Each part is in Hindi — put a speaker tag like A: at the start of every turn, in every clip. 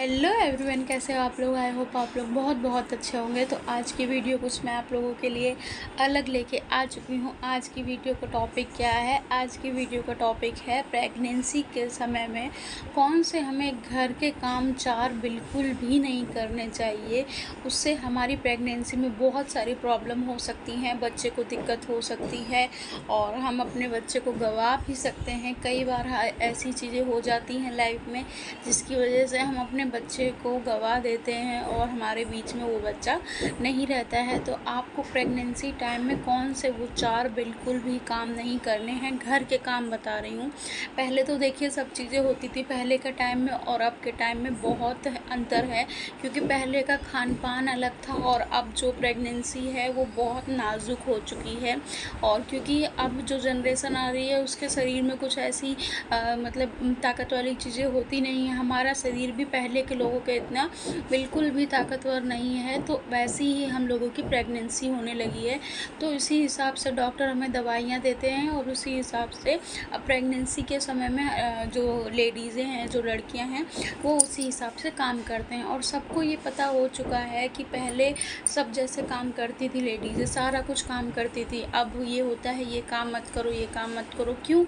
A: हेलो एवरीवन, कैसे हो आप लोग। आई होप आप लोग बहुत बहुत अच्छे होंगे। तो आज की वीडियो कुछ मैं आप लोगों के लिए अलग लेके आ चुकी हूँ। आज की वीडियो का टॉपिक क्या है? आज की वीडियो का टॉपिक है प्रेगनेंसी के समय में कौन से हमें घर के काम चार बिल्कुल भी नहीं करने चाहिए। उससे हमारी प्रेगनेंसी में बहुत सारी प्रॉब्लम हो सकती हैं, बच्चे को दिक्कत हो सकती है और हम अपने बच्चे को गंवा भी सकते हैं। कई बार ऐसी चीज़ें हो जाती हैं लाइफ में जिसकी वजह से हम अपने बच्चे को गंवा देते हैं और हमारे बीच में वो बच्चा नहीं रहता है। तो आपको प्रेगनेंसी टाइम में कौन से वो चार बिल्कुल भी काम नहीं करने हैं। घर के काम बता रही हूँ। पहले तो देखिए सब चीज़ें होती थी पहले के टाइम में और अब के टाइम में बहुत अंतर है, क्योंकि पहले का खान पान अलग था और अब जो प्रेगनेंसी है वो बहुत नाजुक हो चुकी है। और क्योंकि अब जो जनरेशन आ रही है उसके शरीर में कुछ ऐसी मतलब ताकत वाली चीज़ें होती नहीं है। हमारा शरीर भी पहले के लोगों के इतना बिल्कुल भी ताकतवर नहीं है, तो वैसी ही हम लोगों की प्रेगनेंसी होने लगी है। तो इसी हिसाब से डॉक्टर हमें दवाइयाँ देते हैं और उसी हिसाब से प्रेगनेंसी के समय में जो लेडीज़ें हैं, जो लड़कियां हैं, वो उसी हिसाब से काम करते हैं। और सबको ये पता हो चुका है कि पहले सब जैसे काम करती थी लेडीज़ें, सारा कुछ काम करती थी। अब ये होता है ये काम मत करो, ये काम मत करो। क्यों?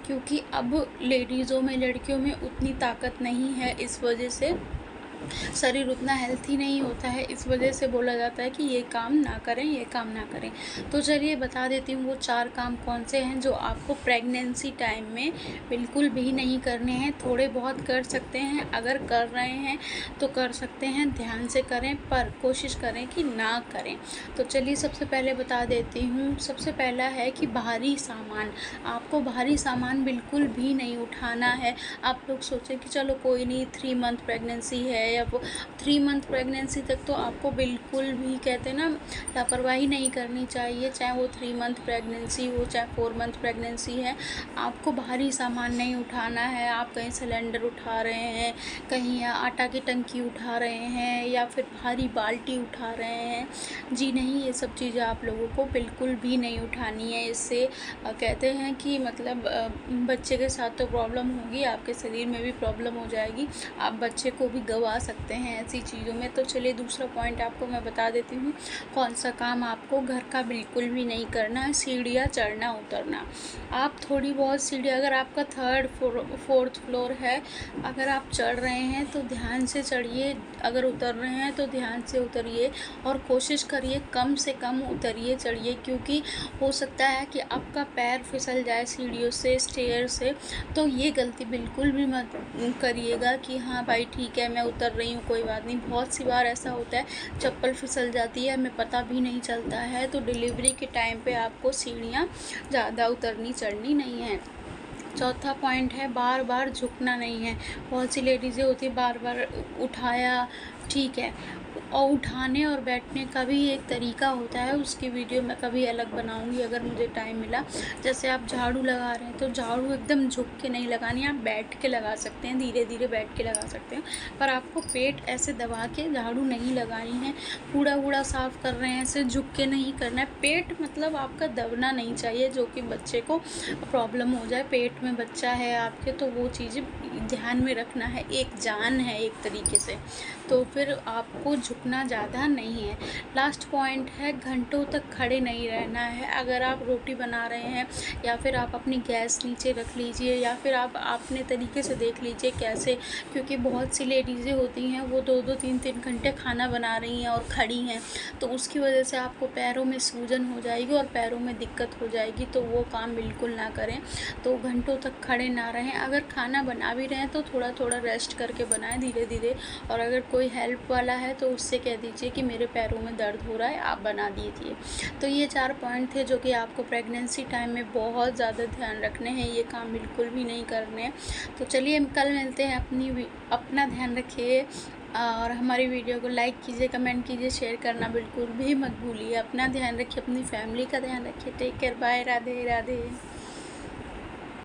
A: क्योंकि अब लेडीज़ों में, लड़कियों में उतनी ताकत नहीं है। इस वजह से शरीर उतना हेल्थी नहीं होता है। इस वजह से बोला जाता है कि ये काम ना करें, ये काम ना करें। तो चलिए बता देती हूँ वो चार काम कौन से हैं जो आपको प्रेगनेंसी टाइम में बिल्कुल भी नहीं करने हैं। थोड़े बहुत कर सकते हैं, अगर कर रहे हैं तो कर सकते हैं, ध्यान से करें, पर कोशिश करें कि ना करें। तो चलिए सबसे पहले बता देती हूँ। सबसे पहला है कि भारी सामान, आपको भारी सामान बिल्कुल भी नहीं उठाना है। आप लोग सोचें कि चलो कोई नहीं, 3 मंथ प्रेगनेंसी है या वो 3 मंथ प्रेगनेंसी तक तो आपको बिल्कुल भी, कहते हैं ना, लापरवाही नहीं करनी चाहिए। चाहे वो 3 मंथ प्रेगनेंसी हो, चाहे 4 मंथ प्रेगनेंसी है, आपको भारी सामान नहीं उठाना है। आप कहीं सिलेंडर उठा रहे हैं, कहीं आटा की टंकी उठा रहे हैं या फिर भारी बाल्टी उठा रहे हैं, जी नहीं, ये सब चीज़ें आप लोगों को बिल्कुल भी नहीं उठानी है। इससे कहते हैं कि मतलब बच्चे के साथ तो प्रॉब्लम होगी, आपके शरीर में भी प्रॉब्लम हो जाएगी, आप बच्चे को भी गंवा सकते हैं ऐसी चीज़ों में। तो चलिए दूसरा पॉइंट आपको मैं बता देती हूँ कौन सा काम आपको घर का बिल्कुल भी नहीं करना है। सीढ़ियाँ चढ़ना उतरना। आप थोड़ी बहुत सीढ़ियाँ, अगर आपका 3rd 4th फ्लोर है, अगर आप चढ़ रहे हैं तो ध्यान से चढ़िए, अगर उतर रहे हैं तो ध्यान से उतरिए और कोशिश करिए कम से कम उतरिए, चढ़िए। क्योंकि हो सकता है कि आपका पैर फिसल जाए सीढ़ियों से, स्टेयर से। तो ये गलती बिल्कुल भी मत करिएगा कि हाँ भाई ठीक है मैं उतर रही हूँ, कोई बात नहीं। बहुत सी बार ऐसा होता है चप्पल फिसल जाती है, हमें पता भी नहीं चलता है। तो डिलीवरी के टाइम पे आपको सीढ़ियाँ ज़्यादा उतरनी चढ़नी नहीं है। चौथा पॉइंट है बार बार झुकना नहीं है। बहुत सी लेडीज़ें होती है बार बार उठाया, ठीक है, और उठाने और बैठने का भी एक तरीका होता है। उसकी वीडियो मैं कभी अलग बनाऊंगी अगर मुझे टाइम मिला। जैसे आप झाड़ू लगा रहे हैं तो झाड़ू एकदम झुक के नहीं लगानी, आप बैठ के लगा सकते हैं, धीरे धीरे बैठ के लगा सकते हैं, पर आपको पेट ऐसे दबा के झाड़ू नहीं लगानी है। कूड़ा वूड़ा साफ़ कर रहे हैं ऐसे झुक के नहीं करना है। पेट मतलब आपका दबना नहीं चाहिए, जो कि बच्चे को प्रॉब्लम हो जाए। पेट में बच्चा है आपके, तो वो चीज़ें ध्यान में रखना है, एक जान है एक तरीके से। तो फिर आपको झुकना ज़्यादा नहीं है। लास्ट पॉइंट है घंटों तक खड़े नहीं रहना है। अगर आप रोटी बना रहे हैं या फिर आप अपनी गैस नीचे रख लीजिए या फिर आप अपने तरीके से देख लीजिए कैसे, क्योंकि बहुत सी लेडीज़ें होती हैं वो 2-2 3-3 घंटे खाना बना रही हैं और खड़ी हैं, तो उसकी वजह से आपको पैरों में सूजन हो जाएगी और पैरों में दिक्कत हो जाएगी। तो वो काम बिल्कुल ना करें। तो घंटों तक खड़े ना रहें। अगर खाना बना भी रहे हैं तो थोड़ा थोड़ा रेस्ट करके बनाएं, धीरे धीरे। और अगर कोई हेल्प वाला है तो उससे कह दीजिए कि मेरे पैरों में दर्द हो रहा है, आप बना दीजिए। तो ये 4 पॉइंट थे जो कि आपको प्रेगनेंसी टाइम में बहुत ज़्यादा ध्यान रखने हैं, ये काम बिल्कुल भी नहीं करने हैं। तो चलिए हम कल मिलते हैं। अपना ध्यान रखिए और हमारी वीडियो को लाइक कीजिए, कमेंट कीजिए, शेयर करना बिल्कुल भी मत भूलिए। अपना ध्यान रखिए, अपनी फैमिली का ध्यान रखिए। Take care, bye, Radhe Radhe.